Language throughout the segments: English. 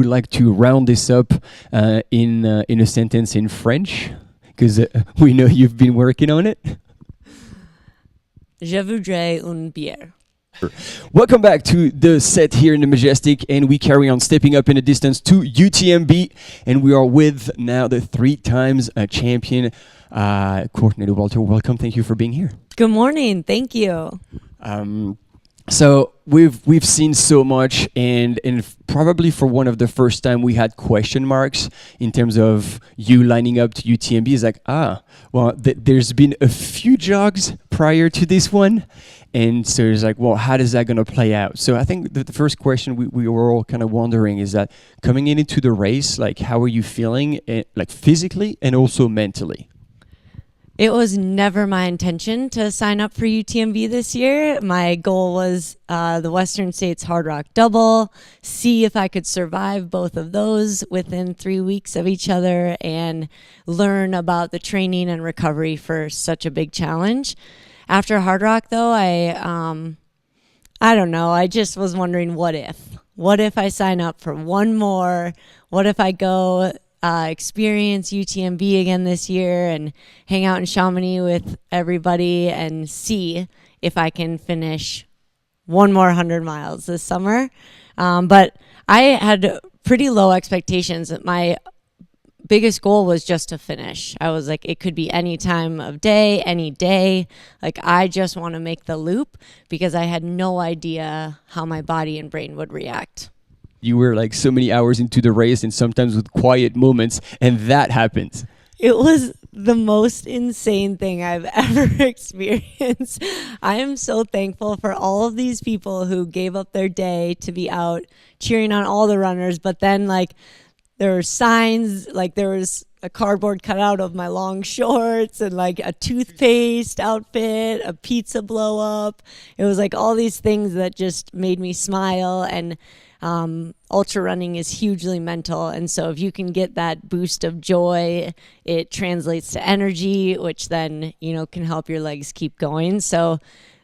We'd like to round this up in a sentence in French, because we know you've been working on it. Je voudrais une bière. Welcome back to the set here in the Majestic, and we carry on stepping up in the distance to UTMB, and we are with now the 3 times champion, Courtney Dauwalter. Welcome, thank you for being here. Good morning, thank you. So we've seen so much, and probably for one of the first time we had question marks in terms of you lining up to UTMB. It's like, there's been a few jogs prior to this one, and so it's like, well, how is that going to play out? So I think the first question we were all kind of wondering is that coming into the race, like, how are you feeling, like physically and also mentally? It was never my intention to sign up for UTMB this year. My goal was the Western States Hardrock Double, see if I could survive both of those within 3 weeks of each other and learn about the training and recovery for such a big challenge. After Hardrock, though, I don't know. I just was wondering, what if? What if I sign up for one more? What if I go experience UTMB again this year and hang out in Chamonix with everybody and see if I can finish one more 100 miles this summer. But I had pretty low expectations. My biggest goal was just to finish. I was like, it could be any time of day, any day. Like, I just want to make the loop because I had no idea how my body and brain would react. You were like so many hours into the race and sometimes with quiet moments, and that happens. It was the most insane thing I've ever experienced. I am so thankful for all of these people who gave up their day to be out cheering on all the runners. But then, like, there were signs, like there was a cardboard cutout of my long shorts and like a toothpaste outfit, a pizza blow up. It was like all these things that just made me smile. And ultra running is hugely mental, and so if you can get that boost of joy, it translates to energy, which then, you know, can help your legs keep going. So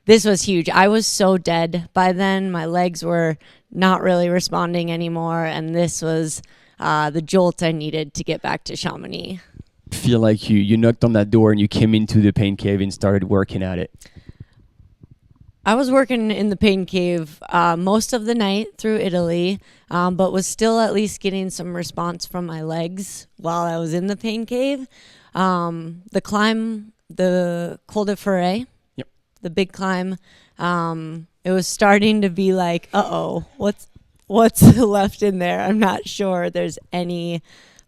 this was huge. I was so dead by then. My legs were not really responding anymore, and this was the jolt I needed to get back to Chamonix. I feel like you knocked on that door and you came into the pain cave and started working at it. I was working in the pain cave most of the night through Italy, but was still at least getting some response from my legs while I was in the pain cave. The climb, the Col de Forêt, yep, the big climb, it was starting to be like, what's left in there? I'm not sure there's any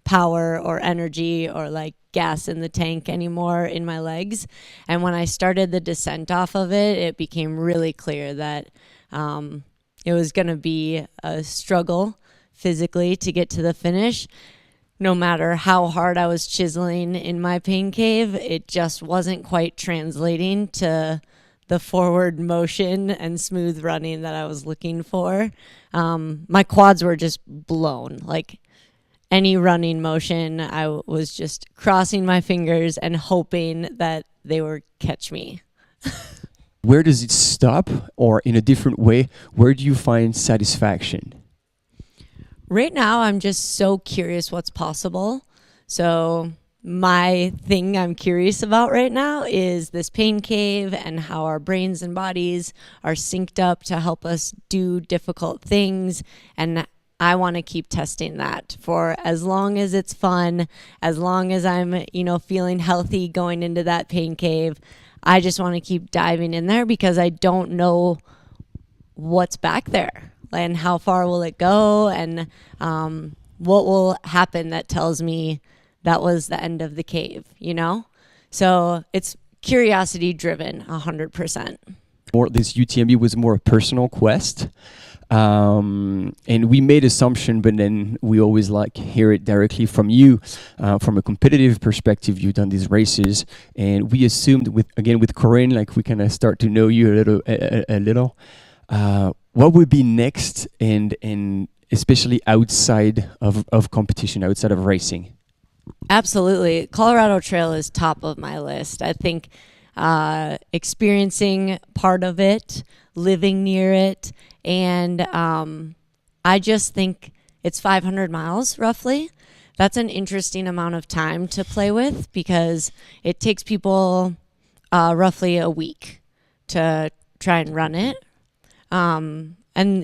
power or energy or like gas in the tank anymore in my legs. And when I started the descent off of it, it became really clear that it was going to be a struggle physically to get to the finish. No matter how hard I was chiseling in my pain cave, it just wasn't quite translating to the forward motion and smooth running that I was looking for. My quads were just blown. Like, any running motion, I was just crossing my fingers and hoping that they would catch me. Where does it stop? Or in a different way, where do you find satisfaction? Right now, I'm just so curious what's possible. So my thing I'm curious about right now is this pain cave and how our brains and bodies are synced up to help us do difficult things. And I want to keep testing that for as long as it's fun, as long as I'm, feeling healthy going into that pain cave. I just want to keep diving in there because I don't know what's back there and how far will it go and what will happen that tells me that was the end of the cave, So it's curiosity driven 100%. This UTMB was more a personal quest. And we made assumption, but then we always hear it directly from you. From a competitive perspective, you've done these races, and we assumed with Corinne, we kind of start to know you a little. What would be next, and especially outside of competition, outside of racing? Absolutely, Colorado Trail is top of my list. I think experiencing part of it, living near it. And I just think it's 500 miles roughly. That's an interesting amount of time to play with because it takes people roughly a week to try and run it. And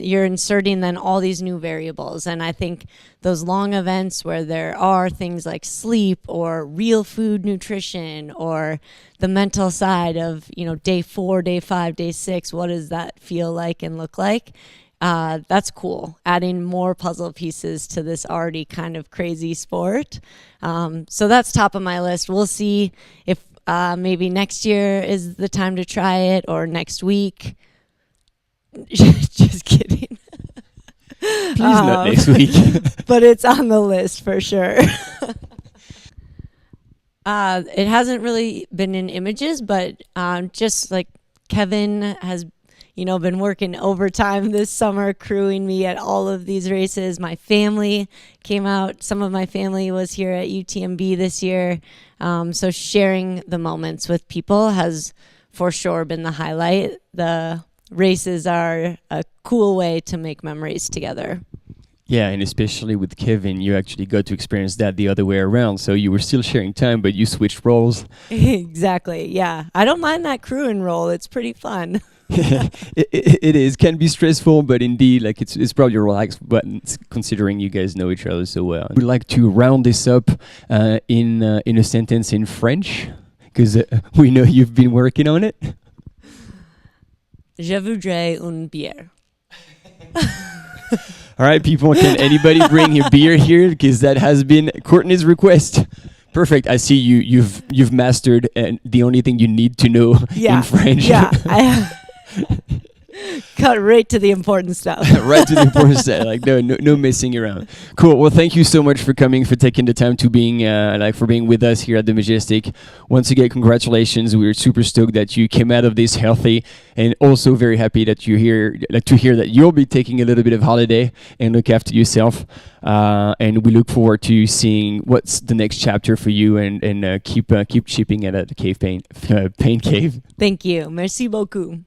you're inserting then all these new variables. And I think those long events where there are things like sleep or real food nutrition or the mental side of, day 4, day 5, day 6, what does that feel like and look like? That's cool. Adding more puzzle pieces to this already kind of crazy sport. So that's top of my list. We'll see if maybe next year is the time to try it or next week. Just kidding. Please not next week. But it's on the list for sure. It hasn't really been in images, but just like Kevin has been working overtime this summer, crewing me at all of these races. My family came out. Some of my family was here at UTMB this year. So sharing the moments with people has for sure been the highlight. The races are a cool way to make memories together. Yeah, and especially with Kevin, you actually got to experience that the other way around. So you were still sharing time, but you switched roles. Exactly, yeah. I don't mind that crewing role. It's pretty fun. It is. Can be stressful, but indeed, like it's probably relaxed, but considering you guys know each other so well. We'd like to round this up in a sentence in French, because we know you've been working on it. Je voudrais une bière. All right, people, can anybody bring a beer here? Because that has been Courtney's request. Perfect. I see you've mastered the only thing you need to know in French. Yeah, cut right to the important stuff. Right to the important stuff. Like no messing around. Cool. Well, thank you so much for coming, for taking the time to for being with us here at the Majestic. Once again, congratulations. We're super stoked that you came out of this healthy, and also very happy that you're here. To hear that you'll be taking a little bit of holiday and look after yourself. And we look forward to seeing what's the next chapter for you, and keep chipping at the pain cave. Thank you. Merci beaucoup.